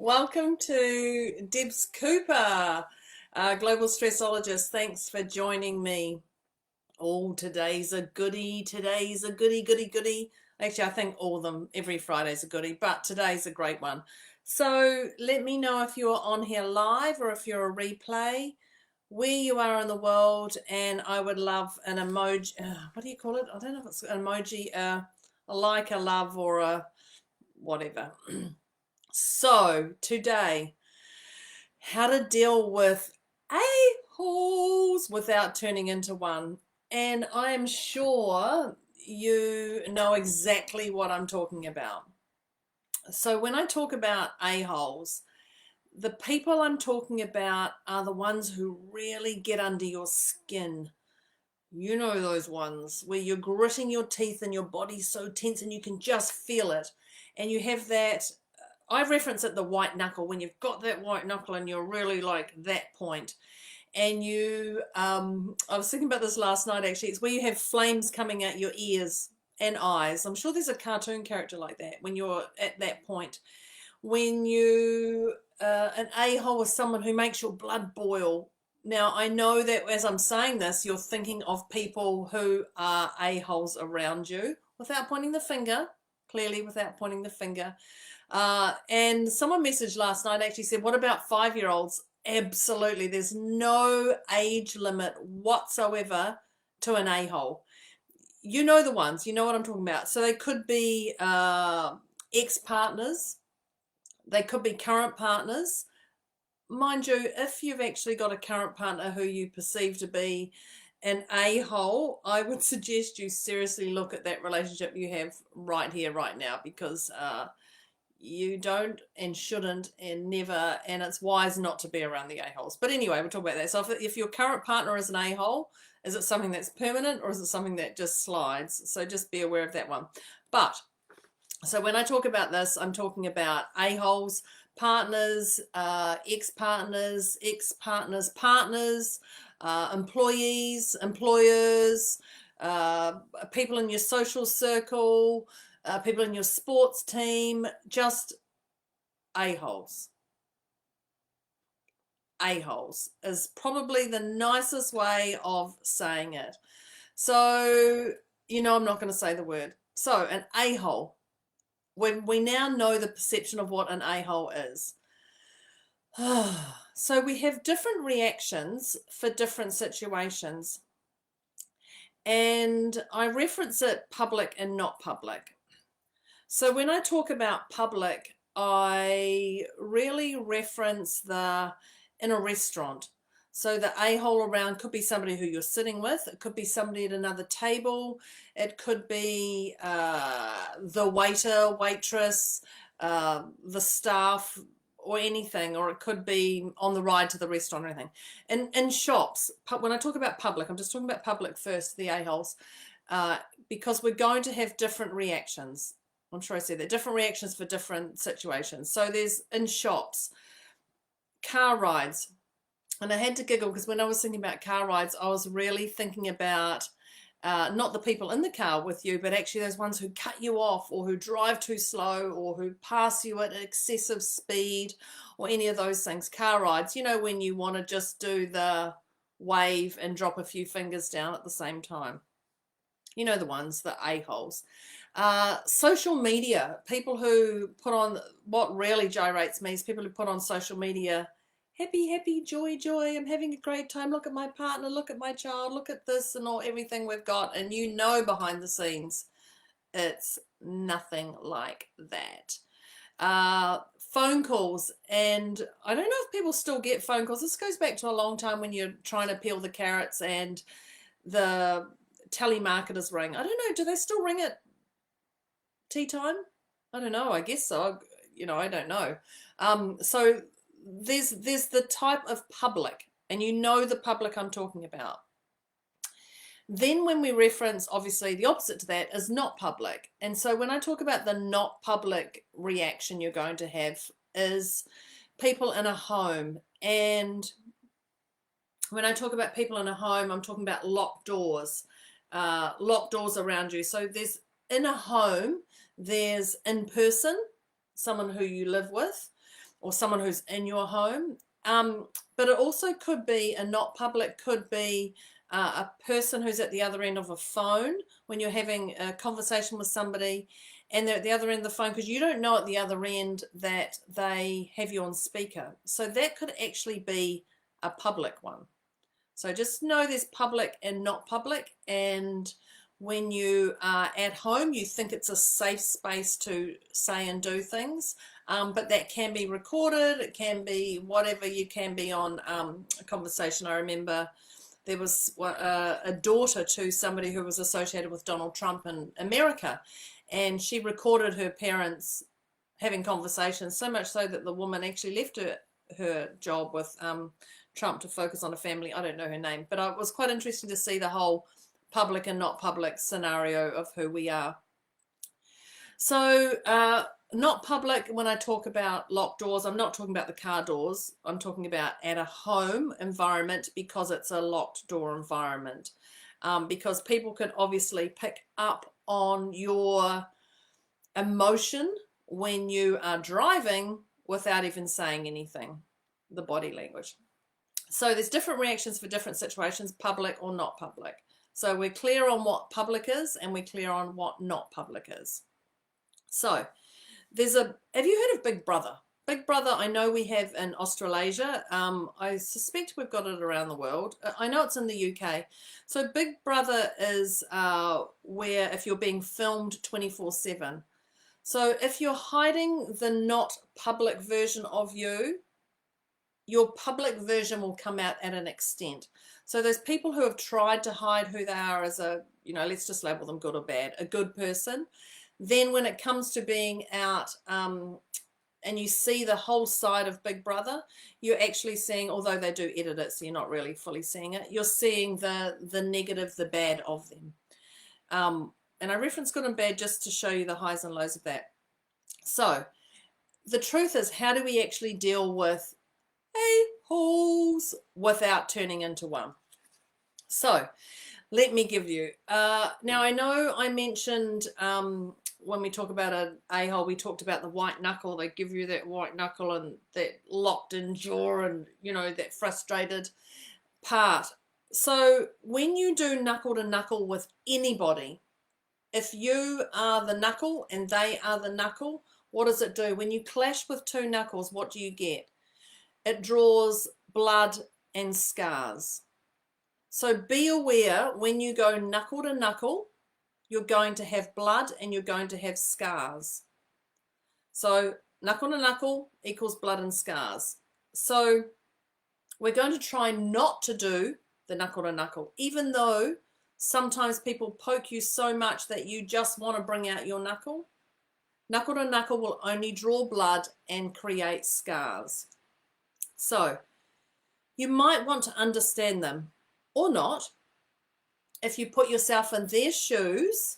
Welcome to Debz Cooper, Global Stressologist. Thanks for joining me. Oh, today's a goodie. Today's a goodie. Actually, I think all of them, every Friday's a goodie, but today's a great one. So let me know if you're on here live or if you're a replay, where you are in the world, and I would love an emoji. What do you call it? I don't know if it's an emoji, a like, a love, or a whatever. So today, how to deal with a-holes without turning into one. And I am sure you know exactly what I'm talking about. So when I talk about a-holes, the people I'm talking about are the ones who really get under your skin. You know those ones where you're gritting your teeth and your body's so tense and you can just feel it. And you have that, I reference it the white knuckle, when you've got that white knuckle and you're really like that point. And you, I was thinking about this last night actually, it's where you have flames coming out your ears and eyes. I'm sure there's a cartoon character like that when you're at that point. When you, an a-hole is someone who makes your blood boil. Now, I know that as I'm saying this, you're thinking of people who are a-holes around you without pointing the finger, clearly without pointing the finger. And someone messaged last night actually said, what about 5-year-olds? Absolutely. There's no age limit whatsoever to an a-hole. You know the ones, you know what I'm talking about. So they could be ex-partners. They could be current partners. Mind you, if you've actually got a current partner who you perceive to be an a-hole, I would suggest you seriously look at that relationship you have right here, right now, because you don't and shouldn't and never, and it's wise not to be around the a-holes. But anyway, we'll talk about that. So if your current partner is an a-hole, is it something that's permanent or is it something that just slides? So just be aware of that one. But so when I talk about this, I'm talking about a-holes, partners, ex-partners, partners, employees, employers, people in your social circle, people in your sports team, just a-holes. A-holes is probably the nicest way of saying it. So, I'm not going to say the word. So, an a-hole. When we now know the perception of what an a-hole is. So we have different reactions for different situations. And I reference it public and not public. So when I talk about public, I really reference in a restaurant. So the a-hole around could be somebody who you're sitting with. It could be somebody at another table. It could be the waiter, waitress, the staff, or anything. Or it could be on the ride to the restaurant or anything. In shops, when I talk about public, I'm just talking about public first, the a-holes, because we're going to have different reactions. I'm sure I said that. Different reactions for different situations. So there's in shops, car rides. And I had to giggle because when I was thinking about car rides, I was really thinking about not the people in the car with you, but actually those ones who cut you off or who drive too slow or who pass you at excessive speed or any of those things. Car rides, when you want to just do the wave and drop a few fingers down at the same time. You know the ones, the a-holes. Social media, people who put on, what really gyrates me is people who put on social media, happy, joy, I'm having a great time, look at my partner, look at my child, look at this and everything we've got, and behind the scenes it's nothing like that. Phone calls, and I don't know if people still get phone calls. This goes back to a long time when you're trying to peel the carrots and the telemarketers ring. I don't know, do they still ring at tea time? I don't know, I guess so. I don't know. So there's the type of public, and the public I'm talking about. Then when we reference, obviously the opposite to that is not public. And so when I talk about the not public reaction you're going to have is people in a home. And when I talk about people in a home, I'm talking about locked doors around you. So there's in a home, there's in person, someone who you live with, or someone who's in your home. But it also could be a not public, could be a person who's at the other end of a phone when you're having a conversation with somebody and they're at the other end of the phone, because you don't know at the other end that they have you on speaker. So that could actually be a public one. So just know there's public and not public, and when you are at home, you think it's a safe space to say and do things, but that can be recorded. It can be whatever you can be on a conversation. I remember there was a daughter to somebody who was associated with Donald Trump in America, and she recorded her parents having conversations, so much so that the woman actually left her job with Trump to focus on a family. I don't know her name, but it was quite interesting to see the whole public and not public scenario of who we are. So not public, when I talk about locked doors, I'm not talking about the car doors. I'm talking about at a home environment, because it's a locked door environment. Because people can obviously pick up on your emotion when you are driving without even saying anything, the body language. So there's different reactions for different situations, public or not public. So we're clear on what public is, and we're clear on what not public is. So have you heard of Big Brother? Big Brother, I know we have in Australasia. I suspect we've got it around the world. I know it's in the UK. So Big Brother is where if you're being filmed 24/7. So if you're hiding the not public version of you, your public version will come out at an extent. So there's people who have tried to hide who they are as a, let's just label them good or bad, a good person. Then when it comes to being out and you see the whole side of Big Brother, you're actually seeing, although they do edit it, so you're not really fully seeing it, you're seeing the negative, the bad of them. And I reference good and bad just to show you the highs and lows of that. So the truth is, how do we actually deal with a-holes without turning into one? So let me give you, now I know I mentioned when we talk about an a-hole, we talked about the white knuckle. They give you that white knuckle and that locked in jaw and, that frustrated part. So when you do knuckle to knuckle with anybody, if you are the knuckle and they are the knuckle, what does it do? When you clash with two knuckles, what do you get? It draws blood and scars. So be aware, when you go knuckle to knuckle, you're going to have blood and you're going to have scars. So knuckle to knuckle equals blood and scars. So we're going to try not to do the knuckle to knuckle, even though sometimes people poke you so much that you just want to bring out your knuckle. Knuckle to knuckle will only draw blood and create scars. So you might want to understand them or not. If you put yourself in their shoes,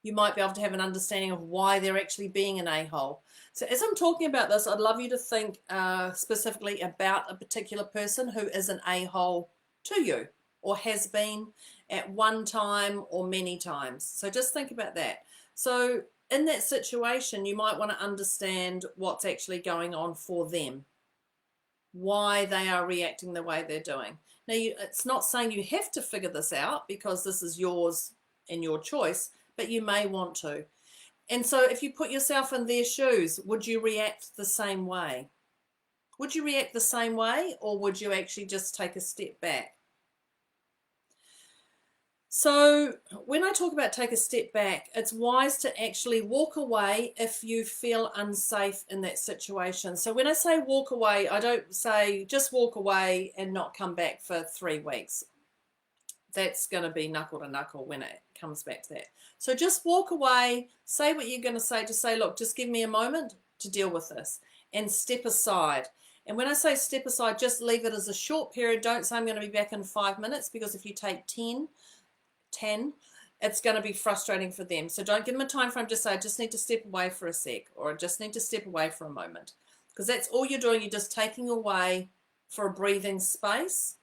you might be able to have an understanding of why they're actually being an a-hole. So as I'm talking about this, I'd love you to think specifically about a particular person who is an a-hole to you, or has been at one time or many times. So just think about that. So in that situation, you might want to understand what's actually going on for them, why they are reacting the way they're doing. Now, it's not saying you have to figure this out, because this is yours and your choice, but you may want to. And so if you put yourself in their shoes, would you react the same way? Would you react the same way, or would you actually just take a step back? So when I talk about take a step back, it's wise to actually walk away if you feel unsafe in that situation. So when I say walk away, I don't say just walk away and not come back for 3 weeks. That's going to be knuckle to knuckle when it comes back to that. So just walk away, say what you're going to say, just say, look, just give me a moment to deal with this, and step aside. And when I say step aside, just leave it as a short period. Don't say I'm going to be back in 5 minutes, because if you take 10, it's going to be frustrating for them. So don't give them a time frame. Just say, I just need to step away for a sec, or I just need to step away for a moment, because that's all you're doing. You're just taking away for a breathing space.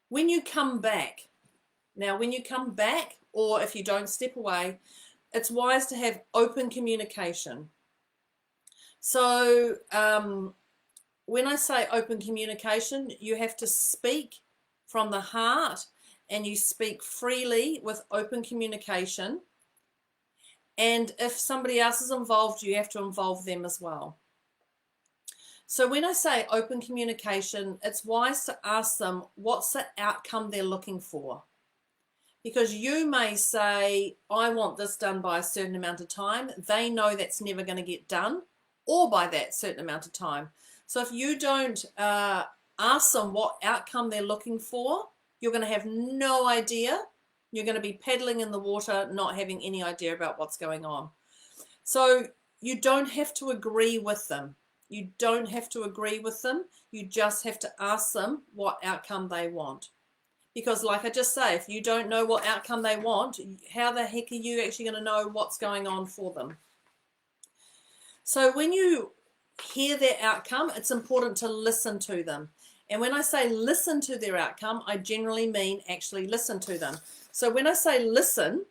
When you come back, or if you don't step away, it's wise to have open communication. So when I say open communication, you have to speak from the heart, and you speak freely with open communication. And if somebody else is involved, you have to involve them as well. So when I say open communication, it's wise to ask them what's the outcome they're looking for. Because you may say, I want this done by a certain amount of time. They know that's never going to get done, or by that certain amount of time. So if you don't ask them what outcome they're looking for, you're going to have no idea. You're going to be paddling in the water, not having any idea about what's going on. So you don't have to agree with them. You don't have to agree with them. You just have to ask them what outcome they want. Because like I just say, if you don't know what outcome they want, how the heck are you actually going to know what's going on for them? So when you hear their outcome, it's important to listen to them. And when I say listen to their outcome, I generally mean actually listen to them. So when I say listen,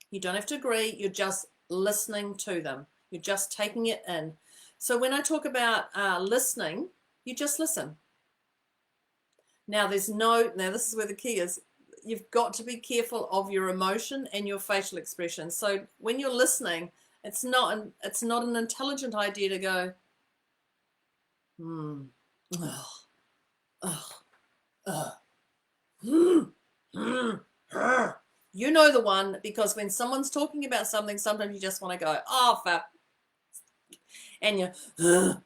you don't have to agree. You're just listening to them. You're just taking it in. So when I talk about listening, you just listen. Now this is where the key is. You've got to be careful of your emotion and your facial expression. So when you're listening, it's not an intelligent idea to go, you know the one, because when someone's talking about something, sometimes you just want to go, oh, fuck. And you, the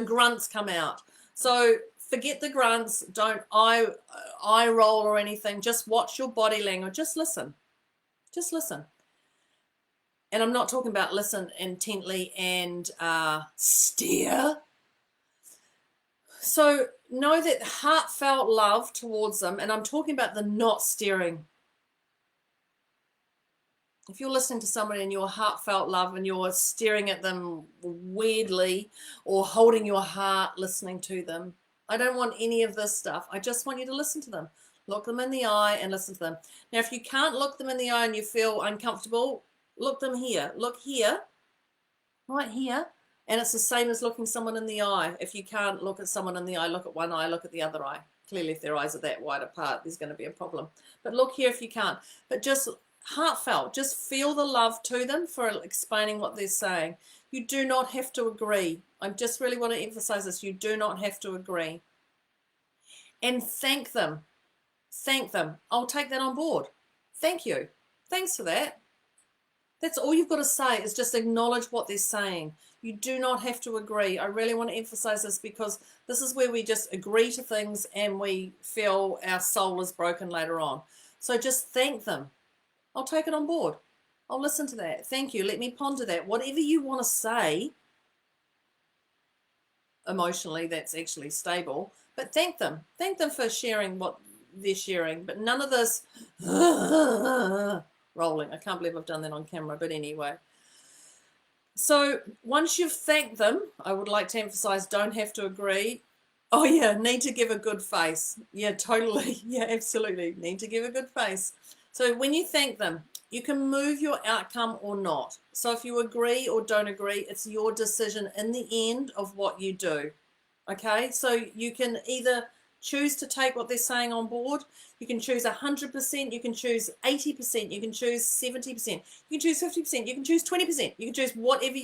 grunts come out. So forget the grunts. Don't eye roll or anything. Just watch your body language. Just listen. Just listen. And I'm not talking about listen intently and stare. So know that heartfelt love towards them, and I'm talking about the not staring. If you're listening to somebody and you're heartfelt love and you're staring at them weirdly or holding your heart listening to them, I don't want any of this stuff. I just want you to listen to them. Look them in the eye and listen to them. Now, if you can't look them in the eye and you feel uncomfortable, look them here. Look here, right here. And it's the same as looking someone in the eye. If you can't look at someone in the eye, look at one eye, look at the other eye. Clearly, if their eyes are that wide apart, there's going to be a problem. But look here if you can't. But just heartfelt, just feel the love to them for explaining what they're saying. You do not have to agree. I just really want to emphasize this. You do not have to agree. And thank them. Thank them. I'll take that on board. Thank you. Thanks for that. That's all you've got to say, is just acknowledge what they're saying. You do not have to agree. I really want to emphasize this, because this is where we just agree to things and we feel our soul is broken later on. So just thank them. I'll take it on board. I'll listen to that. Thank you. Let me ponder that. Whatever you want to say emotionally, that's actually stable. But thank them. Thank them for sharing what they're sharing. But none of this rolling. I can't believe I've done that on camera. But anyway. So once you've thanked them, I would like to emphasize, don't have to agree. Oh, yeah, need to give a good face. Yeah, totally. Yeah, absolutely. Need to give a good face. So when you thank them, you can move your outcome or not. So if you agree or don't agree, it's your decision in the end of what you do. Okay, so you can either choose to take what they're saying on board. You can choose 100%, you can choose 80%, you can choose 70%, you can choose 50%, you can choose 20%, you can choose whatever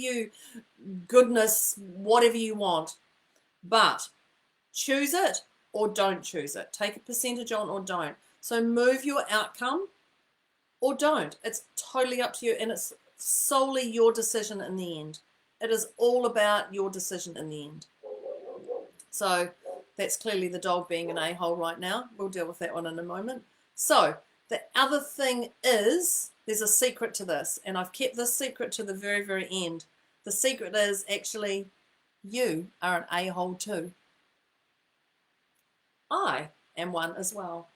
whatever you want. But choose it or don't choose it. Take a percentage on or don't. So move your outcome or don't. It's totally up to you, and it's solely your decision in the end. It is all about your decision in the end. So that's clearly the dog being an a-hole right now. We'll deal with that one in a moment. So the other thing is, there's a secret to this, and I've kept this secret to the very, very end. The secret is actually you are an a-hole too. I am one as well.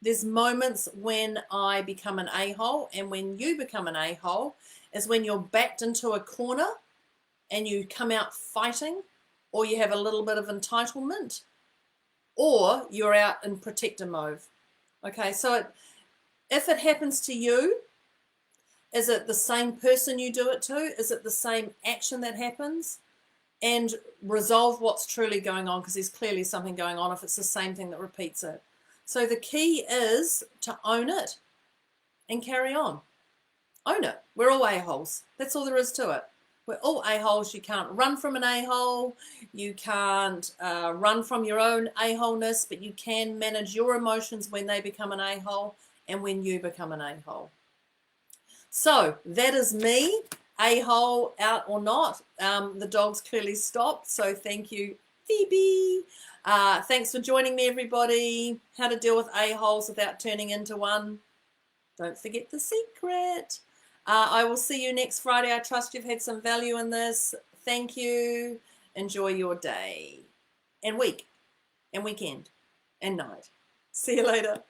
There's moments when I become an a-hole, and when you become an a-hole is when you're backed into a corner and you come out fighting, or you have a little bit of entitlement, or you're out in protector mode. Okay, so if it happens to you, Is it the same person you do it to? Is it the same action that happens? And resolve what's truly going on, because there's clearly something going on if it's the same thing that repeats it. So the key is to own it and carry on. Own it. We're all a-holes. That's all there is to it. We're all a-holes. You can't run from an a-hole. You can't run from your own a-holeness, but you can manage your emotions when they become an a-hole and when you become an a-hole. So that is me. A-hole out or not. The dog's clearly stopped, so thank you, Phoebe. Thanks for joining me, everybody. How to deal with a-holes without turning into one. Don't forget the secret. I will see you next Friday. I trust you've had some value in this. Thank you. Enjoy your day and week and weekend and night. See you later.